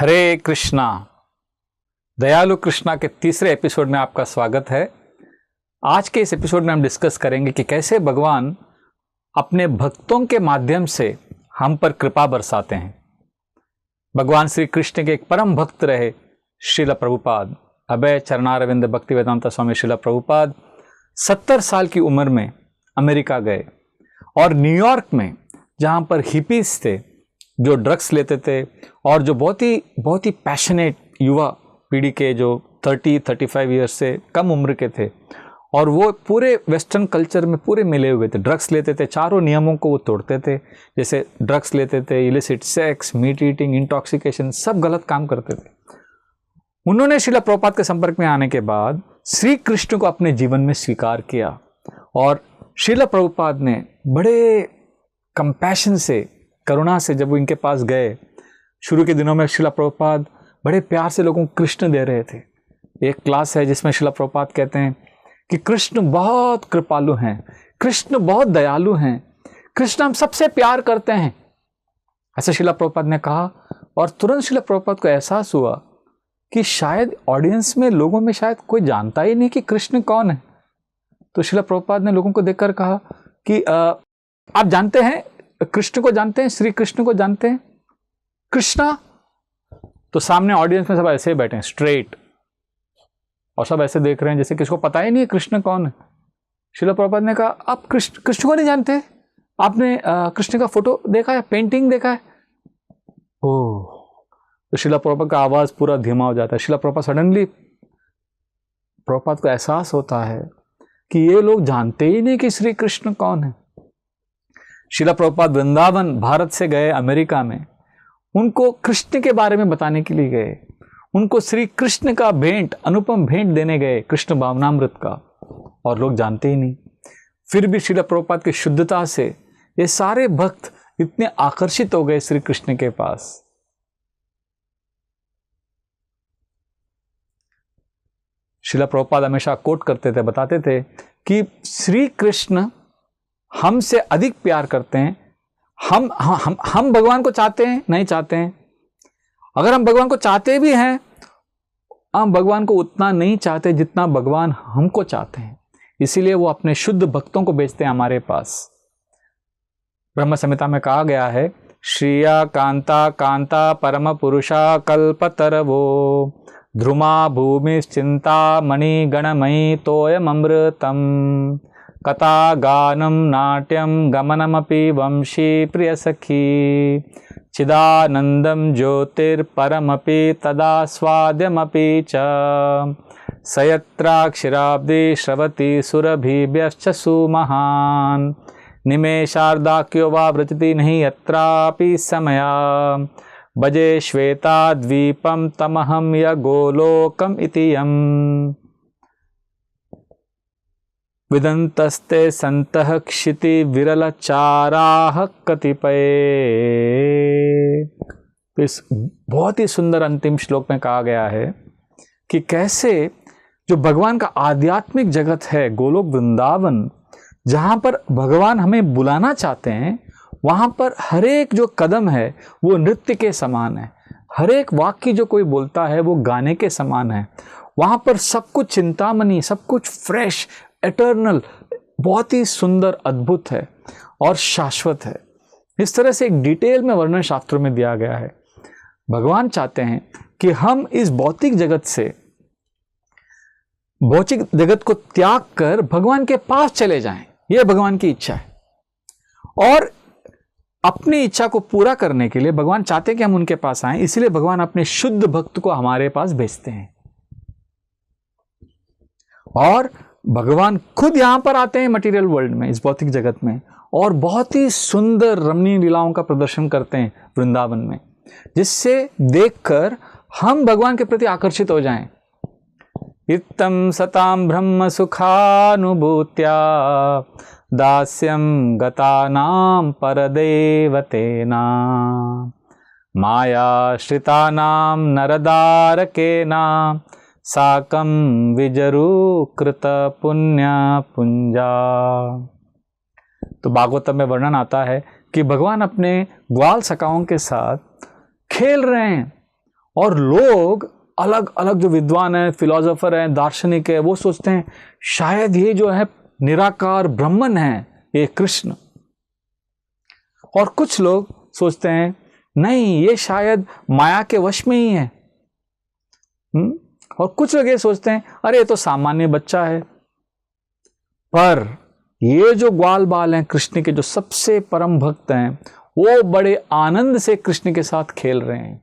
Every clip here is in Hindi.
हरे कृष्णा। दयालु कृष्णा के तीसरे एपिसोड में आपका स्वागत है। आज के इस एपिसोड में हम डिस्कस करेंगे कि कैसे भगवान अपने भक्तों के माध्यम से हम पर कृपा बरसाते हैं। भगवान श्री कृष्ण के एक परम भक्त रहे श्रील प्रभुपाद, अभय चरणारविंद भक्ति वेदांता स्वामी श्रील प्रभुपाद 70 साल की उम्र में अमेरिका गए और न्यूयॉर्क में, जहां पर हिपीज थे जो ड्रग्स लेते थे और जो बहुत ही पैशनेट युवा पीढ़ी के जो 30-35 ईयर्स से कम उम्र के थे, और वो पूरे वेस्टर्न कल्चर में पूरे मिले हुए थे। ड्रग्स लेते थे, चारों नियमों को वो तोड़ते थे। जैसे ड्रग्स लेते थे, illicit sex, meat eating, intoxication, सब गलत काम करते थे। उन्होंने श्रील प्रभुपाद के संपर्क में आने के बाद श्री कृष्ण को अपने जीवन में स्वीकार किया और श्रील प्रभुपाद ने बड़े कंपैशन से, करुणा से जब वो इनके पास गए, शुरू के दिनों में श्रील प्रभुपाद बड़े प्यार से लोगों को कृष्ण दे रहे थे। एक क्लास है जिसमें श्रील प्रभुपाद कहते हैं कि कृष्ण बहुत कृपालु हैं, कृष्ण बहुत दयालु हैं, कृष्ण हम सबसे प्यार करते हैं, ऐसे श्रील प्रभुपाद ने कहा। और तुरंत श्रील प्रभुपाद को एहसास हुआ कि शायद ऑडियंस में, लोगों में शायद कोई जानता ही नहीं कि कृष्ण कौन है। तो श्रील प्रभुपाद ने लोगों को देखकर कहा कि आप जानते हैं कृष्ण को, जानते हैं श्री कृष्ण को, जानते हैं कृष्णा? तो सामने ऑडियंस में सब ऐसे ही बैठे हैं स्ट्रेट, और सब ऐसे देख रहे हैं जैसे किसको पता ही नहीं है कृष्ण कौन है। श्रील प्रभुपाद ने कहा, आप कृष्ण को नहीं जानते? आपने कृष्ण का फोटो देखा है, पेंटिंग देखा है? ओह, तो श्रील प्रभुपाद का आवाज पूरा धीमा हो जाता है। श्रील प्रभुपाद सडनली, प्रभुपाद को एहसास होता है कि ये लोग जानते ही नहीं कि श्री कृष्ण कौन है। श्रील प्रभुपाद वृंदावन, भारत से गए अमेरिका में, उनको कृष्ण के बारे में बताने के लिए गए, उनको श्री कृष्ण का भेंट, अनुपम भेंट देने गए, कृष्ण भावनामृत का, और लोग जानते ही नहीं। फिर भी श्रील प्रभुपाद की शुद्धता से ये सारे भक्त इतने आकर्षित हो गए श्री कृष्ण के पास। श्रील प्रभुपाद हमेशा कोट करते थे, बताते थे कि श्री कृष्ण हमसे अधिक प्यार करते हैं। हम भगवान को चाहते हैं? नहीं चाहते हैं। अगर हम भगवान को चाहते भी हैं, हम भगवान को उतना नहीं चाहते जितना भगवान हमको चाहते हैं। इसीलिए वो अपने शुद्ध भक्तों को भेजते हैं हमारे पास। ब्रह्म संहिता में कहा गया है, श्रिया कांता कांता परम पुरुषा कल्पतरवो ध्रुमा भूमि चिंता मणि गणमयी तोयम अमृतम कथा गानम नाट्यम गमनमपि वंशी प्रिय सखी चिदानंदम ज्योतिर्परमपि तदास्वाद्यमपि च सयत्राक्षराब्धि श्रवति सुरभिभ्यश्च सुमहान् निमेषार्धाख्यो वा व्रजति नहि यत्रापि समया भजे श्वेताद्वीपं तमहं य गोलोकम् इति यम् विदन्तस्ते सन्तः क्षिति विरलचाराः कतिपये। इस बहुत ही सुंदर अंतिम श्लोक में कहा गया है कि कैसे जो भगवान का आध्यात्मिक जगत है, गोलोक वृंदावन, जहां पर भगवान हमें बुलाना चाहते हैं, वहां पर हर एक जो कदम है वो नृत्य के समान है, हर एक वाक्य जो कोई बोलता है वो गाने के समान है। वहां पर सब कुछ चिंतामणि, सब कुछ फ्रेश, एटर्नल, बहुत ही सुंदर, अद्भुत है और शाश्वत है। इस तरह से एक डिटेल में वर्णन शास्त्रों में दिया गया है। भगवान चाहते हैं कि हम इस भौतिक जगत से, भौतिक जगत को त्याग कर भगवान के पास चले जाएं। यह भगवान की इच्छा है, और अपनी इच्छा को पूरा करने के लिए भगवान चाहते हैं कि हम उनके पास आएं। इसीलिए भगवान अपने शुद्ध भक्त को हमारे पास भेजते हैं, और भगवान खुद यहां पर आते हैं मटेरियल वर्ल्ड में, इस भौतिक जगत में, और बहुत ही सुंदर रमणीय लीलाओं का प्रदर्शन करते हैं वृंदावन में, जिससे देखकर हम भगवान के प्रति आकर्षित हो जाएं। इत्थं सतां ब्रह्म सुखानुभूत्या दास्यं गतानां परदेवतेना मायाश्रितानां नरदारकेना साकं विजरूकृत पुण्य पुंजा। तो भागवतम में वर्णन आता है कि भगवान अपने ग्वाल सखाओं के साथ खेल रहे हैं और लोग अलग अलग जो विद्वान हैं, फिलोसोफर हैं, दार्शनिक है, वो सोचते हैं शायद ये जो है निराकार ब्रह्मन है, ये कृष्ण। और कुछ लोग सोचते हैं नहीं, ये शायद माया के वश में ही है। और कुछ लोग ये सोचते हैं अरे ये तो सामान्य बच्चा है। पर ये जो ग्वाल बाल हैं कृष्ण के, जो सबसे परम भक्त हैं, वो बड़े आनंद से कृष्ण के साथ खेल रहे हैं।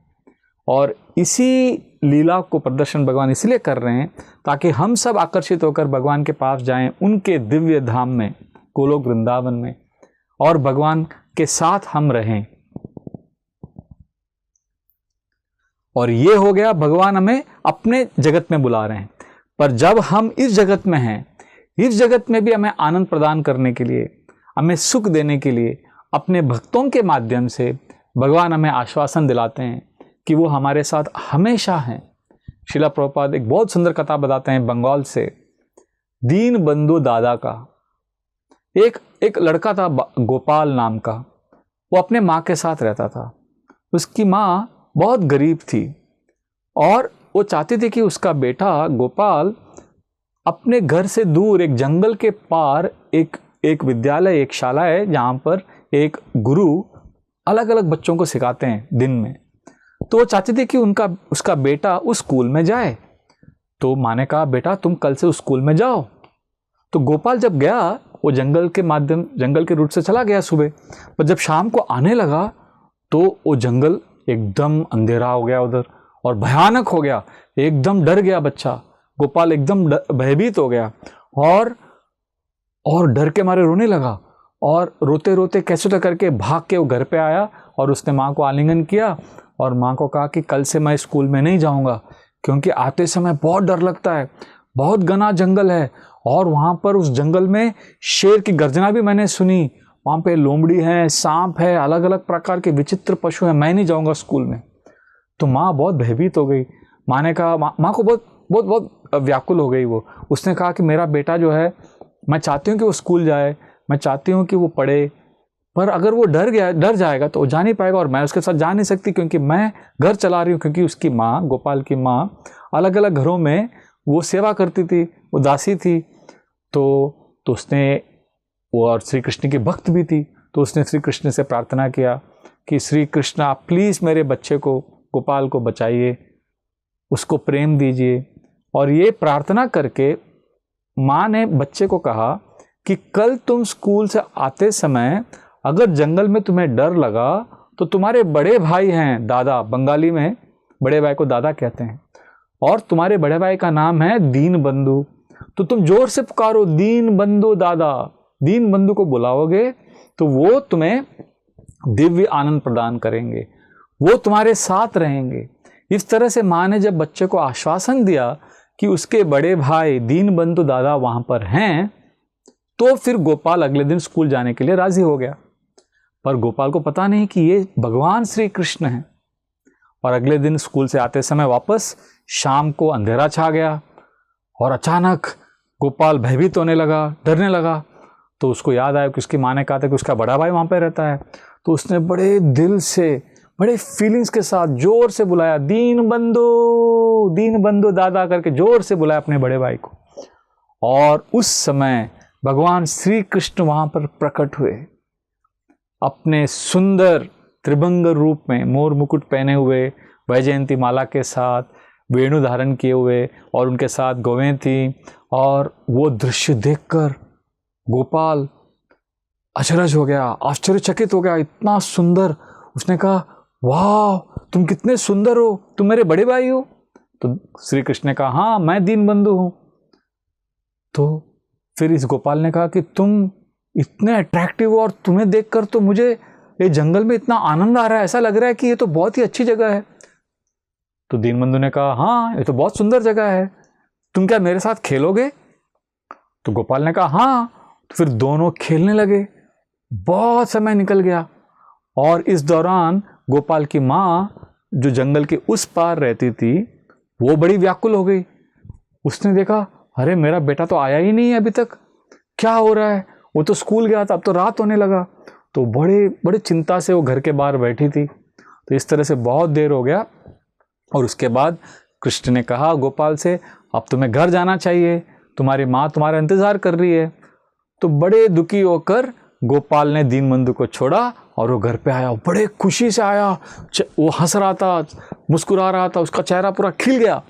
और इसी लीला को प्रदर्शन भगवान इसलिए कर रहे हैं ताकि हम सब आकर्षित होकर भगवान के पास जाएं, उनके दिव्य धाम में, गोलोक वृंदावन में, और भगवान के साथ हम रहें। और ये हो गया, भगवान हमें अपने जगत में बुला रहे हैं। पर जब हम इस जगत में हैं, इस जगत में भी हमें आनंद प्रदान करने के लिए, हमें सुख देने के लिए अपने भक्तों के माध्यम से भगवान हमें आश्वासन दिलाते हैं कि वो हमारे साथ हमेशा हैं। श्रीला प्रभुपाद एक बहुत सुंदर कथा बताते हैं बंगाल से, दीन बंधु दादा का। एक लड़का था गोपाल नाम का, वो अपने माँ के साथ रहता था। उसकी माँ बहुत गरीब थी और वो चाहती थी कि उसका बेटा गोपाल अपने घर से दूर एक जंगल के पार एक विद्यालय, एक शाला है जहाँ पर एक गुरु अलग अलग बच्चों को सिखाते हैं दिन में। तो वो चाहती थी कि उसका बेटा उस स्कूल में जाए। तो माँ ने कहा बेटा तुम कल से उस स्कूल में जाओ। तो गोपाल जब गया, वो जंगल के रूट से चला गया सुबह, पर जब शाम को आने लगा तो वो जंगल एकदम अंधेरा हो गया उधर, और भयानक हो गया। एकदम डर गया बच्चा, गोपाल एकदम भयभीत हो गया और डर के मारे रोने लगा। और रोते रोते कैसे तो करके भाग के वो घर पे आया और उसने माँ को आलिंगन किया और माँ को कहा कि कल से मैं स्कूल में नहीं जाऊँगा, क्योंकि आते समय बहुत डर लगता है, बहुत घना जंगल है, और वहाँ पर उस जंगल में शेर की गर्जना भी मैंने सुनी, वहाँ पे लोमड़ी है, सांप है, अलग अलग प्रकार के विचित्र पशु हैं, मैं नहीं जाऊँगा स्कूल में। तो माँ बहुत भयभीत हो गई। माँ ने कहा, माँ को बहुत बहुत बहुत व्याकुल हो गई वो। उसने कहा कि मेरा बेटा जो है, मैं चाहती हूँ कि वो स्कूल जाए, मैं चाहती हूँ कि वो पढ़े, पर अगर वो डर जाएगा तो वो जा नहीं पाएगा, और मैं उसके साथ जा नहीं सकती क्योंकि मैं घर चला रही हूँ। क्योंकि उसकी माँ, गोपाल की माँ, अलग अलग घरों में वो सेवा करती थी, वो दासी थी। तो उसने, वो और श्री कृष्ण की भक्त भी थी, तो उसने श्री कृष्ण से प्रार्थना किया कि श्री कृष्ण आप प्लीज़ मेरे बच्चे को, गोपाल को बचाइए, उसको प्रेम दीजिए। और ये प्रार्थना करके माँ ने बच्चे को कहा कि कल तुम स्कूल से आते समय अगर जंगल में तुम्हें डर लगा तो तुम्हारे बड़े भाई हैं दादा, बंगाली में बड़े भाई को दादा कहते हैं, और तुम्हारे बड़े भाई का नाम है दीन बंधु, तो तुम जोर से पुकारो दीन बंधु दादा। दीन बंधु को बुलाओगे तो वो तुम्हें दिव्य आनंद प्रदान करेंगे, वो तुम्हारे साथ रहेंगे। इस तरह से माँ ने जब बच्चे को आश्वासन दिया कि उसके बड़े भाई दीन बंधु दादा वहाँ पर हैं, तो फिर गोपाल अगले दिन स्कूल जाने के लिए राजी हो गया। पर गोपाल को पता नहीं कि ये भगवान श्री कृष्ण हैं। और अगले दिन स्कूल से आते समय वापस शाम को अंधेरा छा गया और अचानक गोपाल भयभीत होने लगा, डरने लगा। तो उसको याद आया कि उसकी माँ ने कहा था कि उसका बड़ा भाई वहाँ पे रहता है। तो उसने बड़े दिल से, बड़े फीलिंग्स के साथ जोर से बुलाया, दीन बंधु दादा करके जोर से बुलाया अपने बड़े भाई को। और उस समय भगवान श्री कृष्ण वहाँ पर प्रकट हुए अपने सुंदर त्रिभंग रूप में, मोर मुकुट पहने हुए, वैजयंती माला के साथ, वेणु धारण किए हुए, और उनके साथ गौवें थी। और वो दृश्य देखकर गोपाल अचरज हो गया, आश्चर्यचकित हो गया, इतना सुंदर। उसने कहा वाह तुम कितने सुंदर हो, तुम मेरे बड़े भाई हो? तो श्री कृष्ण ने कहा हाँ मैं दीन बंधु हूँ। तो फिर इस गोपाल ने कहा कि तुम इतने अट्रैक्टिव हो और तुम्हें देखकर तो मुझे ये जंगल में इतना आनंद आ रहा है, ऐसा लग रहा है कि ये तो बहुत ही अच्छी जगह है। तो दीनबंधु ने कहा हाँ ये तो बहुत सुंदर जगह है, तुम क्या मेरे साथ खेलोगे? तो गोपाल ने कहा हाँ। तो फिर दोनों खेलने लगे। बहुत समय निकल गया और इस दौरान गोपाल की माँ जो जंगल के उस पार रहती थी वो बड़ी व्याकुल हो गई। उसने देखा अरे मेरा बेटा तो आया ही नहीं है अभी तक, क्या हो रहा है? वो तो स्कूल गया था, अब तो रात होने लगा। तो बड़े चिंता से वो घर के बाहर बैठी थी। तो इस तरह से बहुत देर हो गया और उसके बाद कृष्ण ने कहा गोपाल से, अब तुम्हें घर जाना चाहिए, तुम्हारी माँ तुम्हारा इंतज़ार कर रही है। तो बड़े दुखी होकर गोपाल ने दीनबंधु को छोड़ा और वो घर पे आया, बड़े खुशी से आया, वो हंस रहा था, मुस्कुरा रहा था, उसका चेहरा पूरा खिल गया।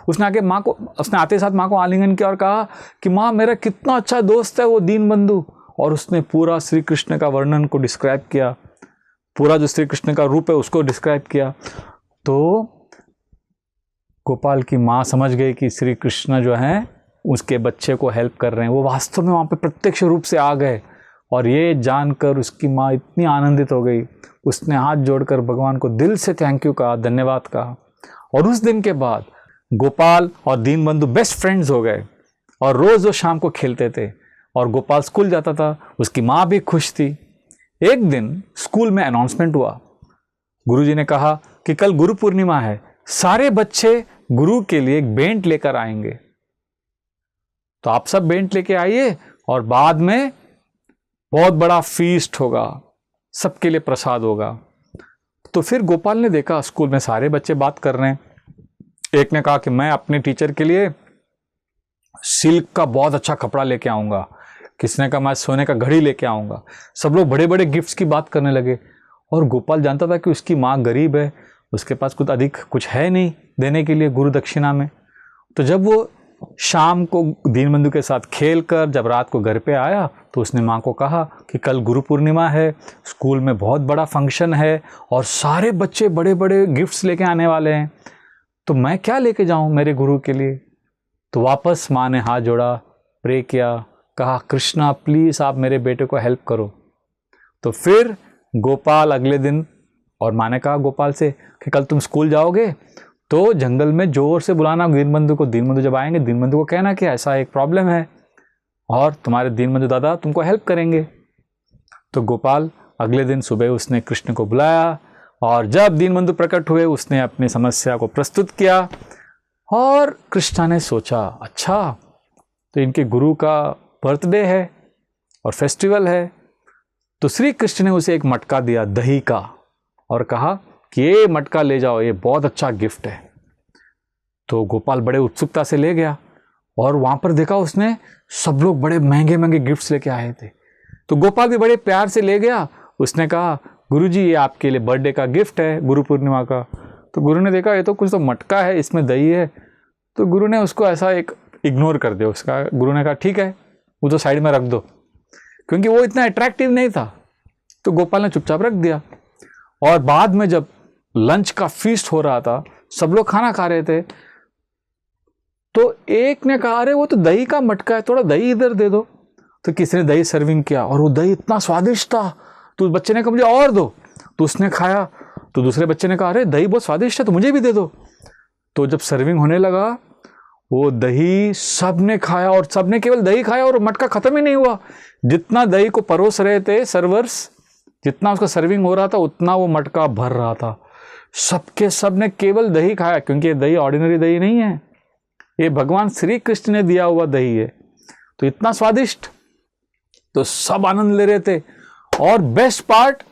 उसने आते साथ माँ को आलिंगन किया और कहा कि माँ मेरा कितना अच्छा दोस्त है वो दीनबंधु। और उसने पूरा श्री कृष्ण का वर्णन को डिस्क्राइब किया, पूरा जो श्री कृष्ण का रूप है उसको डिस्क्राइब किया। तो गोपाल की माँ समझ गई कि श्री कृष्ण जो हैं उसके बच्चे को हेल्प कर रहे हैं, वो वास्तव में वहाँ पे प्रत्यक्ष रूप से आ गए। और ये जानकर उसकी माँ इतनी आनंदित हो गई, उसने हाथ जोड़कर भगवान को दिल से थैंक यू कहा, धन्यवाद कहा। और उस दिन के बाद गोपाल और दीनबंधु बेस्ट फ्रेंड्स हो गए और रोज़ वो शाम को खेलते थे। और गोपाल स्कूल जाता था, उसकी माँ भी खुश थी। एक दिन स्कूल में अनाउंसमेंट हुआ, गुरुजी ने कहा कि कल गुरु पूर्णिमा है, सारे बच्चे गुरु के लिए एक बेंट लेकर आएंगे, तो आप सब बेंट लेके आइए और बाद में बहुत बड़ा फीस्ट होगा, सबके लिए प्रसाद होगा। तो फिर गोपाल ने देखा स्कूल में सारे बच्चे बात कर रहे हैं। एक ने कहा कि मैं अपने टीचर के लिए सिल्क का बहुत अच्छा कपड़ा लेके आऊँगा, किसने कहा मैं सोने का घड़ी लेके आऊँगा। सब लोग बड़े बड़े गिफ्ट्स की बात करने लगे। और गोपाल जानता था कि उसकी माँ गरीब है, उसके पास कुछ है नहीं देने के लिए गुरु दक्षिणा में। तो जब वो शाम को दीनबंधु के साथ खेलकर जब रात को घर पे आया तो उसने माँ को कहा कि कल गुरु पूर्णिमा है, स्कूल में बहुत बड़ा फंक्शन है और सारे बच्चे बड़े बड़े गिफ्ट्स लेके आने वाले हैं, तो मैं क्या लेके जाऊँ मेरे गुरु के लिए। तो वापस माँ ने हाथ जोड़ा, प्रे किया, कहा कृष्णा प्लीज़ आप मेरे बेटे को हेल्प करो। तो फिर गोपाल अगले दिन, और माँ ने कहा गोपाल से कि कल तुम स्कूल जाओगे तो जंगल में जोर से बुलाना दीनबंधु को। दीनबंधु जब आएंगे दीनबंधु को कहना कि ऐसा एक प्रॉब्लम है और तुम्हारे दीनबंधु दादा तुमको हेल्प करेंगे। तो गोपाल अगले दिन सुबह उसने कृष्ण को बुलाया और जब दीनबंधु प्रकट हुए उसने अपनी समस्या को प्रस्तुत किया। और कृष्णा ने सोचा अच्छा तो इनके गुरु का बर्थडे है और फेस्टिवल है, तो श्री कृष्ण ने उसे एक मटका दिया दही का और कहा कि ये मटका ले जाओ, ये बहुत अच्छा गिफ्ट है। तो गोपाल बड़े उत्सुकता से ले गया और वहाँ पर देखा उसने सब लोग बड़े महंगे महंगे गिफ्ट्स लेके आए थे। तो गोपाल भी बड़े प्यार से ले गया, उसने कहा गुरुजी ये आपके लिए बर्थडे का गिफ्ट है गुरु पूर्णिमा का। तो गुरु ने देखा ये तो कुछ तो मटका है, इसमें दही है। तो गुरु ने उसको ऐसा एक इग्नोर कर दिया उसका। गुरु ने कहा ठीक है वो तो साइड में रख दो, क्योंकि वो इतना अट्रैक्टिव नहीं था। तो गोपाल ने चुपचाप रख दिया। और बाद में जब लंच का फीस्ट हो रहा था, सब लोग खाना खा रहे थे, तो एक ने कहा अरे वो तो दही का मटका है, थोड़ा दही इधर दे दो। तो किसी ने दही सर्विंग किया और वो दही इतना स्वादिष्ट था, तो उस बच्चे ने कहा मुझे और दो। तो उसने खाया, तो दूसरे बच्चे ने कहा अरे दही बहुत स्वादिष्ट है तो मुझे भी दे दो। तो जब सर्विंग होने लगा वो दही सब ने खाया और सब ने केवल दही खाया और मटका खत्म ही नहीं हुआ। जितना दही को परोस रहे थे सर्वर्स, जितना उसका सर्विंग हो रहा था उतना वो मटका भर रहा था। सबके सब ने केवल दही खाया, क्योंकि ये दही ऑर्डिनरी दही नहीं है, ये भगवान श्री कृष्ण ने दिया हुआ दही है, तो इतना स्वादिष्ट। तो सब आनंद ले रहे थे। और बेस्ट पार्ट,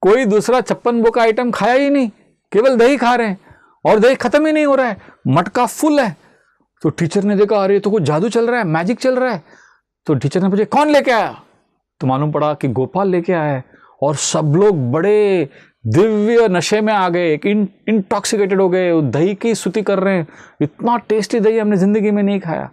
कोई दूसरा 56 भोग का आइटम खाया ही नहीं, केवल दही खा रहे हैं और दही खत्म ही नहीं हो रहा है, मटका फुल है। तो टीचर ने देखा अरे तो कुछ जादू चल रहा है, मैजिक चल रहा है। तो टीचर ने पूछा कौन लेके आया, तो मालूम पड़ा कि गोपाल लेके आया है। और सब लोग बड़े दिव्य नशे में आ गए, इंटॉक्सिकेटेड हो गए, दही की स्तुति कर रहे हैं, इतना टेस्टी दही हमने जिंदगी में नहीं खाया।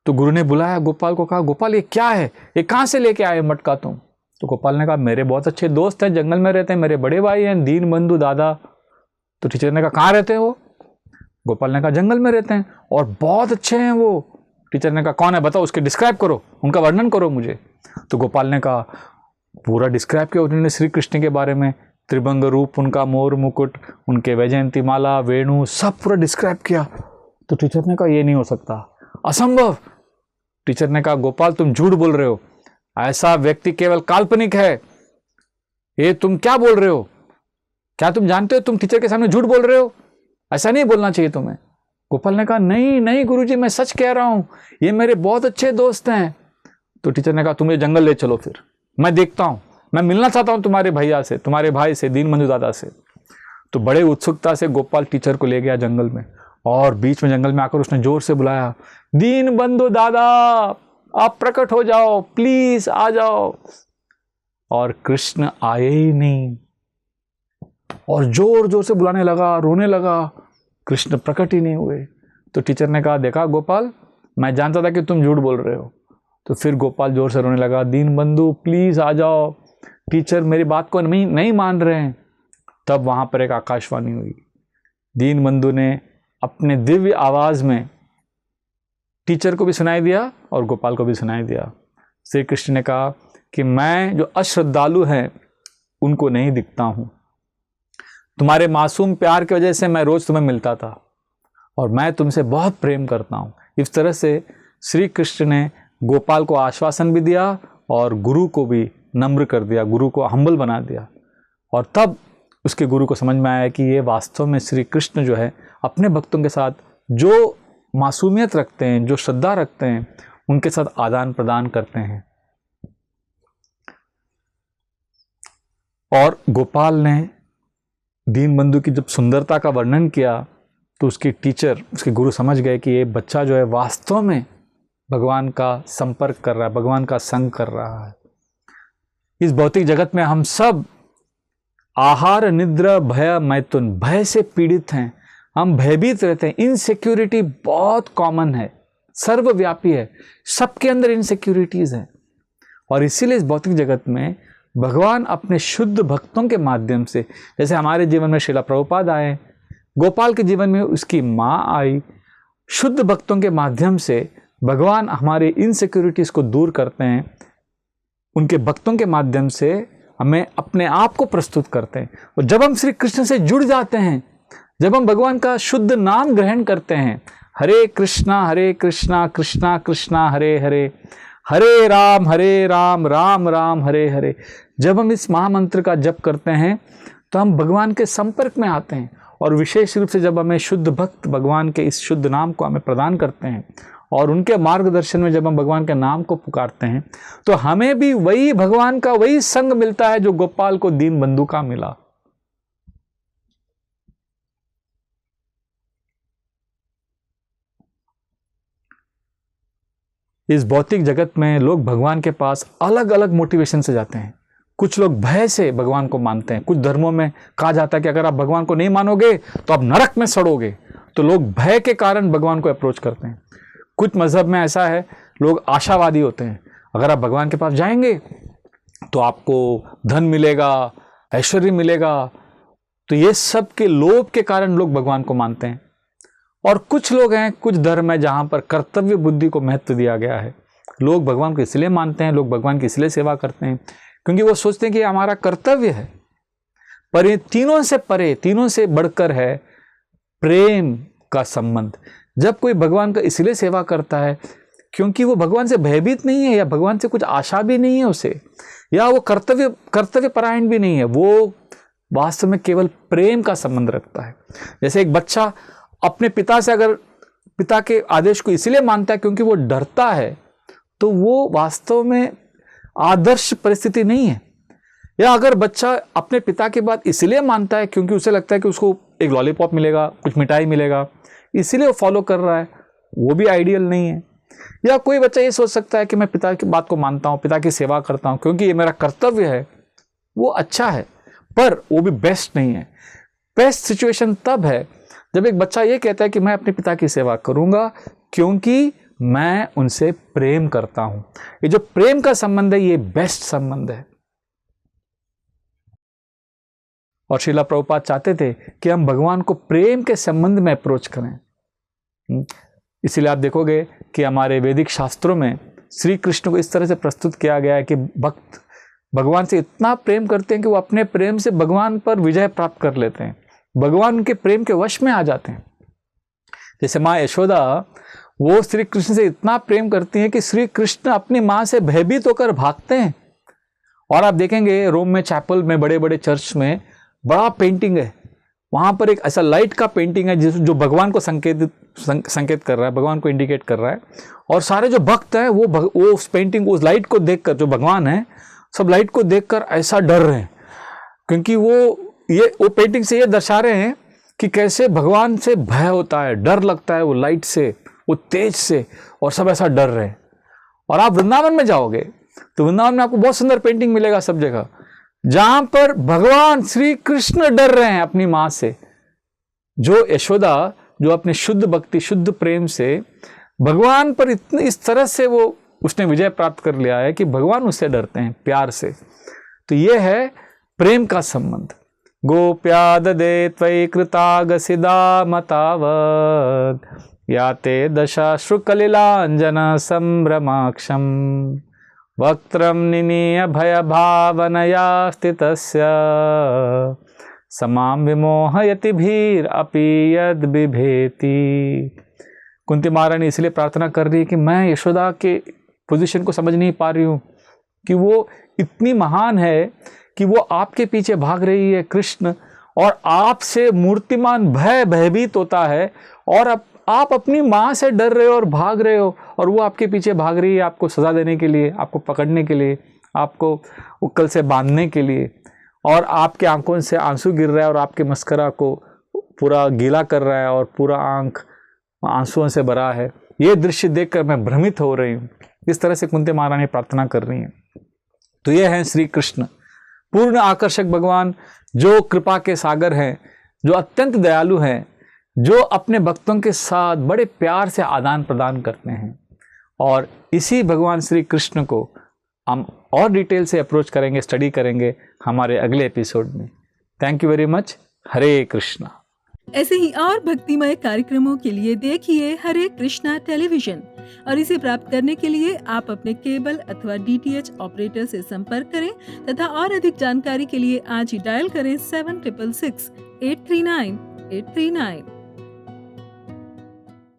तो गुरु ने बुलाया गोपाल को, कहा गोपाल ये क्या है, ये कहाँ से लेके आए मटका तुम। तो गोपाल ने कहा मेरे बहुत अच्छे दोस्त हैं, जंगल में रहते हैं, मेरे बड़े भाई हैं दीनबंधु दादा। तो टीचर ने कहा कहाँ रहते हैं वो। गोपाल ने कहा जंगल में रहते हैं और बहुत अच्छे हैं वो। टीचर ने कहा कौन है बताओ, उसके डिस्क्राइब करो, उनका वर्णन करो मुझे। तो गोपाल ने कहा पूरा डिस्क्राइब किया उन्होंने श्री कृष्ण के बारे में, त्रिभंग रूप उनका, मोर मुकुट, उनके वैजयंती माला, वेणु, सब पूरा डिस्क्राइब किया। तो टीचर ने कहा ये नहीं हो सकता, असंभव। टीचर ने कहा गोपाल तुम झूठ बोल रहे हो, ऐसा व्यक्ति केवल काल्पनिक है, ये तुम क्या बोल रहे हो, क्या तुम जानते हो तुम टीचर के सामने झूठ बोल रहे हो, ऐसा नहीं बोलना चाहिए तुम्हें। गोपाल ने कहा नहीं नहीं गुरुजी मैं सच कह रहा हूं, ये मेरे बहुत अच्छे दोस्त हैं। तो टीचर ने कहा तुम ये जंगल ले चलो, फिर मैं देखता हूं, मैं मिलना चाहता हूं तुम्हारे भैया से, तुम्हारे भाई से, दीनबंधु दादा से। तो बड़े उत्सुकता से गोपाल टीचर को ले गया जंगल में, और बीच में जंगल में आकर उसने जोर से बुलाया, दीन बंधु दादा आप प्रकट हो जाओ, प्लीज आ जाओ। और कृष्ण आए ही नहीं, और जोर जोर से बुलाने लगा, रोने लगा, कृष्ण प्रकट ही नहीं हुए। तो टीचर ने कहा, देखा गोपाल, मैं जानता था कि तुम झूठ बोल रहे हो। तो फिर गोपाल जोर से रोने लगा, दीन बंधु प्लीज आ जाओ, टीचर मेरी बात को नहीं मान रहे हैं। तब वहां पर एक आकाशवाणी हुई। दीन बंधु ने अपने दिव्य आवाज में टीचर को भी सुनाई दिया और गोपाल को भी सुनाई दिया। श्री कृष्ण ने कहा कि मैं जो अश्रद्धालु हैं उनको नहीं दिखता हूं, तुम्हारे मासूम प्यार की वजह से मैं रोज तुम्हें मिलता था और मैं तुमसे बहुत प्रेम करता हूं। इस तरह से श्री कृष्ण ने गोपाल को आश्वासन भी दिया और गुरु को भी नम्र कर दिया, गुरु को हम्बल बना दिया। और तब उसके गुरु को समझ में आया कि ये वास्तव में श्री कृष्ण जो है अपने भक्तों के साथ जो मासूमियत रखते हैं, जो श्रद्धा रखते हैं, उनके साथ आदान प्रदान करते हैं। और गोपाल ने दीनबंधु की जब सुंदरता का वर्णन किया तो उसकी टीचर, उसके गुरु समझ गए कि ये बच्चा जो है वास्तव में भगवान का संपर्क कर रहा है, भगवान का संग कर रहा है। इस भौतिक जगत में हम सब आहार निद्रा भय मैथुन, भय से पीड़ित हैं, हम भयभीत रहते हैं। इनसिक्योरिटी बहुत कॉमन है, सर्वव्यापी है, सबके अंदर इनसिक्योरिटीज हैं। और इसीलिए इस भौतिक जगत में भगवान अपने शुद्ध भक्तों के माध्यम से, जैसे हमारे जीवन में श्रीला प्रभुपाद आए, गोपाल के जीवन में उसकी माँ आई, शुद्ध भक्तों के माध्यम से भगवान हमारे इनसिक्योरिटीज को दूर करते हैं। उनके भक्तों के माध्यम से हमें अपने आप को प्रस्तुत करते हैं। और जब हम श्री कृष्ण से जुड़ जाते हैं, जब हम भगवान का शुद्ध नाम ग्रहण करते हैं, हरे कृष्णा कृष्णा कृष्णा हरे हरे, हरे राम राम राम हरे हरे, जब हम इस महामंत्र का जप करते हैं तो हम भगवान के संपर्क में आते हैं। और विशेष रूप से जब हमें शुद्ध भक्त भगवान के इस शुद्ध नाम को हमें प्रदान करते हैं और उनके मार्गदर्शन में जब हम भगवान के नाम को पुकारते हैं तो हमें भी वही भगवान का वही संग मिलता है जो गोपाल को दीन बंधु का मिला। इस भौतिक जगत में लोग भगवान के पास अलग अलग मोटिवेशन से जाते हैं। कुछ लोग भय से भगवान को मानते हैं। कुछ धर्मों में कहा जाता है कि अगर आप भगवान को नहीं मानोगे तो आप नरक में सड़ोगे, तो लोग भय के कारण भगवान को अप्रोच करते हैं। कुछ मजहब में ऐसा है, लोग आशावादी होते हैं, अगर आप भगवान के पास जाएंगे तो आपको धन मिलेगा, ऐश्वर्य मिलेगा। तो ये सब के लोभ के कारण लोग भगवान को मानते हैं। और कुछ लोग हैं, कुछ धर्म है जहां पर कर्तव्य बुद्धि को महत्व दिया गया है। लोग भगवान को इसलिए मानते हैं, लोग भगवान की इसलिए सेवा करते हैं क्योंकि वो सोचते हैं कि हमारा कर्तव्य है। पर ये तीनों से परे, तीनों से बढ़कर है प्रेम का संबंध। जब कोई भगवान का इसलिए सेवा करता है क्योंकि वो भगवान से भयभीत नहीं है, या भगवान से कुछ आशा भी नहीं है उसे, या वो कर्तव्य परायण भी नहीं है, वो वास्तव में केवल प्रेम का संबंध रखता है। जैसे एक बच्चा अपने पिता से अगर पिता के आदेश को इसलिए मानता है क्योंकि वो डरता है, तो वो वास्तव में आदर्श परिस्थिति नहीं है। या अगर बच्चा अपने पिता की बात इसलिए मानता है क्योंकि उसे लगता है कि उसको एक लॉलीपॉप मिलेगा, कुछ मिठाई मिलेगा, इसीलिए वो फॉलो कर रहा है, वो भी आइडियल नहीं है। या कोई बच्चा ये सोच सकता है कि मैं पिता की बात को मानता हूँ, पिता की सेवा करता हूँ क्योंकि ये मेरा कर्तव्य है, वो अच्छा है, पर वो भी बेस्ट नहीं है। बेस्ट सिचुएशन तब है जब एक बच्चा ये कहता है कि मैं अपने पिता की सेवा करूंगा क्योंकि मैं उनसे प्रेम करता हूं। ये जो प्रेम का संबंध है, ये बेस्ट संबंध है। और श्रीला प्रभुपाद चाहते थे कि हम भगवान को प्रेम के संबंध में अप्रोच करें। इसीलिए आप देखोगे कि हमारे वैदिक शास्त्रों में श्री कृष्ण को इस तरह से प्रस्तुत किया गया है कि भक्त भगवान से इतना प्रेम करते हैं कि वो अपने प्रेम से भगवान पर विजय प्राप्त कर लेते हैं, भगवान के प्रेम के वश में आ जाते हैं। जैसे माँ यशोदा, वो श्री कृष्ण से इतना प्रेम करती हैं कि श्री कृष्ण अपनी माँ से भयभीत होकर भागते हैं। और आप देखेंगे रोम में चैपल में, बड़े बड़े चर्च में बड़ा पेंटिंग है, वहां पर एक ऐसा लाइट का पेंटिंग है जो भगवान को संकेत कर रहा है, भगवान को इंडिकेट कर रहा है। और सारे जो भक्त हैं वो उस पेंटिंग, उस लाइट को देखकर, जो भगवान है, सब लाइट को देखकर ऐसा डर रहे हैं क्योंकि वो ये वो पेंटिंग से ये दर्शा रहे हैं कि कैसे भगवान से भय होता है, डर लगता है, वो लाइट से, वो तेज से, और सब ऐसा डर रहे हैं। और आप वृंदावन में जाओगे तो वृंदावन में आपको बहुत सुंदर पेंटिंग मिलेगा सब जगह, जहां पर भगवान श्री कृष्ण डर रहे हैं अपनी मां से। जो यशोदा, जो अपने शुद्ध भक्ति, शुद्ध प्रेम से भगवान पर इतने इस तरह से वो उसने विजय प्राप्त कर लिया है कि भगवान उससे डरते हैं प्यार से। तो ये है प्रेम का संबंध। गोप्या ददे त्वयि कृतागसिदा मतावग याते दशाश्रुकलिलांजन संभ्रमाक्षम वक्त्रम निनीय भय भावनया स्थितस्य समाम विमोहयति भीर अपि यद बिभेति। कुंती महारानी इसलिए प्रार्थना कर रही है कि मैं यशोदा के पोजीशन को समझ नहीं पा रही हूँ कि वो इतनी महान है कि वो आपके पीछे भाग रही है कृष्ण, और आपसे मूर्तिमान भय भयभीत होता है, और अब आप अपनी माँ से डर रहे हो और भाग रहे हो, और वो आपके पीछे भाग रही है आपको सजा देने के लिए, आपको पकड़ने के लिए, आपको उक्कल से बांधने के लिए, और आपके आंखों से आंसू गिर रहा है और आपके मस्करा को पूरा गीला कर रहा है और पूरा आंख आंसुओं से भरा है। ये दृश्य देखकर मैं भ्रमित हो रही हूँ। इस तरह से कुंती महारानी प्रार्थना कर रही हैं। तो ये हैं श्री कृष्ण, पूर्ण आकर्षक भगवान, जो कृपा के सागर हैं, जो अत्यंत दयालु हैं, जो अपने भक्तों के साथ बड़े प्यार से आदान प्रदान करते हैं। और इसी भगवान श्री कृष्ण को हम और डिटेल से अप्रोच करेंगे, स्टडी करेंगे हमारे अगले एपिसोड में। Thank you very much. Hare Krishna. ऐसे ही और भक्तिमय कार्यक्रमों के लिए देखिए हरे कृष्णा टेलीविजन, और इसे प्राप्त करने के लिए आप अपने केबल अथवा DTH ऑपरेटर से संपर्क करें तथा और अधिक जानकारी के लिए आज ही डायल करें 7666 839 839।